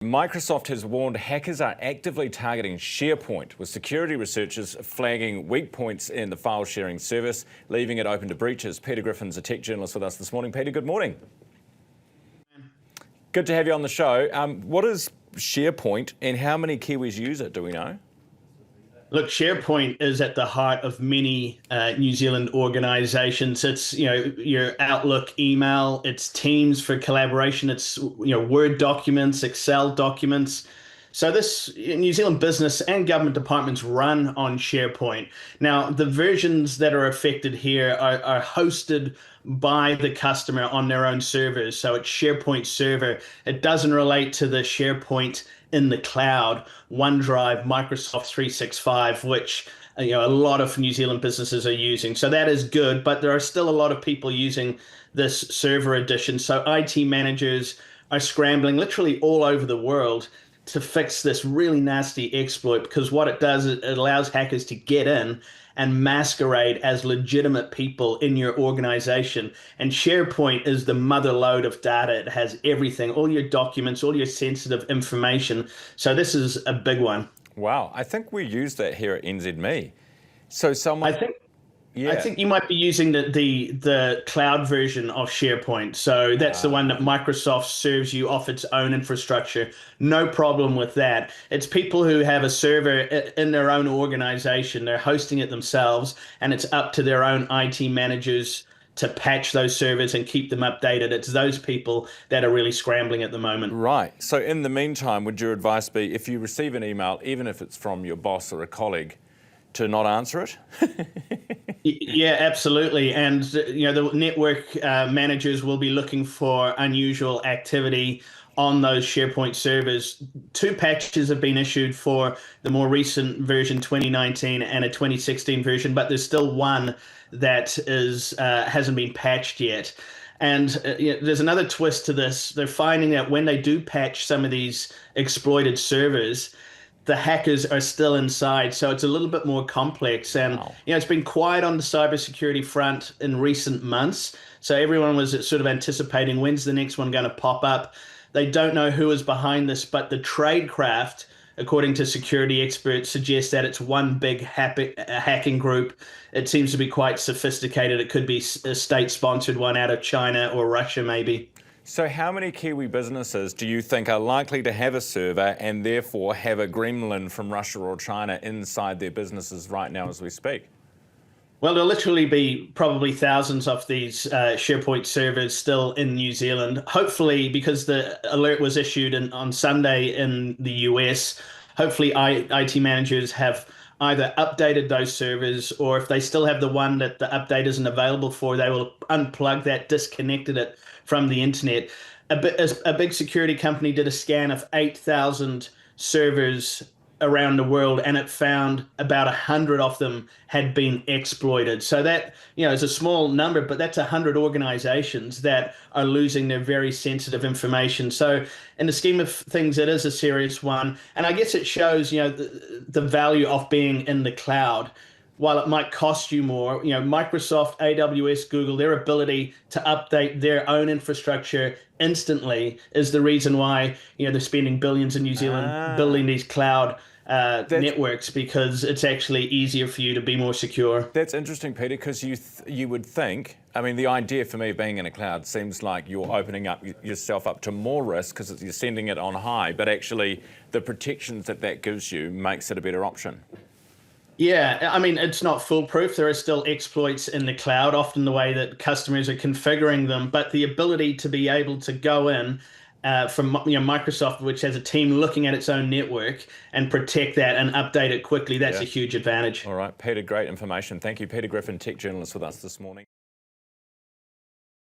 Microsoft has warned hackers are actively targeting Sharepoint, with security researchers flagging weak points in the file sharing service, leaving it open to breaches. Peter Griffin's a tech journalist with us this morning. Peter, good morning. Good to have you on the show. What is Sharepoint and how many Kiwis use it, do we know? Look, SharePoint is at the heart of many New Zealand organizations. It's, your Outlook email, it's Teams for collaboration, it's, Word documents, Excel documents. So this New Zealand business and government departments run on SharePoint. Now, the versions that are affected here are hosted by the customer on their own servers. So it's SharePoint server. It doesn't relate to the SharePoint in the cloud, OneDrive, Microsoft 365, which a lot of New Zealand businesses are using. So that is good, but there are still a lot of people using this server edition. So IT managers are scrambling literally all over the world to fix this really nasty exploit, because what it does is it allows hackers to get in and masquerade as legitimate people in your organization. And SharePoint is the mother lode of data. It has everything, all your documents, all your sensitive information. So this is a big one. Wow, I think we use that here at NZME. So someone... I think you might be using the cloud version of SharePoint. So that's the one that Microsoft serves you off its own infrastructure. No problem with that. It's people who have a server in their own organization. They're hosting it themselves, and it's up to their own IT managers to patch those servers and keep them updated. It's those people that are really scrambling at the moment. Right. So in the meantime, would your advice be, if you receive an email, even if it's from your boss or a colleague, to not answer it? Yeah, absolutely. And the network managers will be looking for unusual activity on those SharePoint servers. 2 patches have been issued for the more recent version 2019 and a 2016 version, but there's still one that hasn't been patched yet. And there's another twist to this. They're finding that when they do patch some of these exploited servers, the hackers are still inside, so it's a little bit more complex. And wow. It's been quiet on the cybersecurity front in recent months. So everyone was sort of anticipating, when's the next one going to pop up? They don't know who is behind this, but the tradecraft, according to security experts, suggests that it's one big hacking group. It seems to be quite sophisticated. It could be a state-sponsored one out of China or Russia, maybe. So how many Kiwi businesses do you think are likely to have a server and therefore have a gremlin from Russia or China inside their businesses right now as we speak? Well, there'll literally be probably thousands of these SharePoint servers still in New Zealand. Hopefully, because the alert was issued on Sunday in the US, hopefully IT managers have either updated those servers, or if they still have the one that the update isn't available for, they will unplug that, disconnected it from the internet. A big security company did a scan of 8,000 servers around the world, and it found about 100 of them had been exploited. So that, is a small number, but that's 100 organizations that are losing their very sensitive information. So in the scheme of things, it is a serious one. And I guess it shows, the value of being in the cloud. While it might cost you more, Microsoft, AWS, Google, their ability to update their own infrastructure instantly is the reason why, they're spending billions in New Zealand building these cloud networks, because it's actually easier for you to be more secure. That's interesting, Peter, because you would think, the idea for me of being in a cloud seems like you're opening up yourself up to more risk because you're sending it on high, but actually the protections that gives you makes it a better option. Yeah, it's not foolproof. There are still exploits in the cloud, often the way that customers are configuring them, but the ability to be able to go in from Microsoft, which has a team looking at its own network, and protect that and update it quickly, that's a huge advantage. All right, Peter, great information. Thank you. Peter Griffin, tech journalist with us this morning.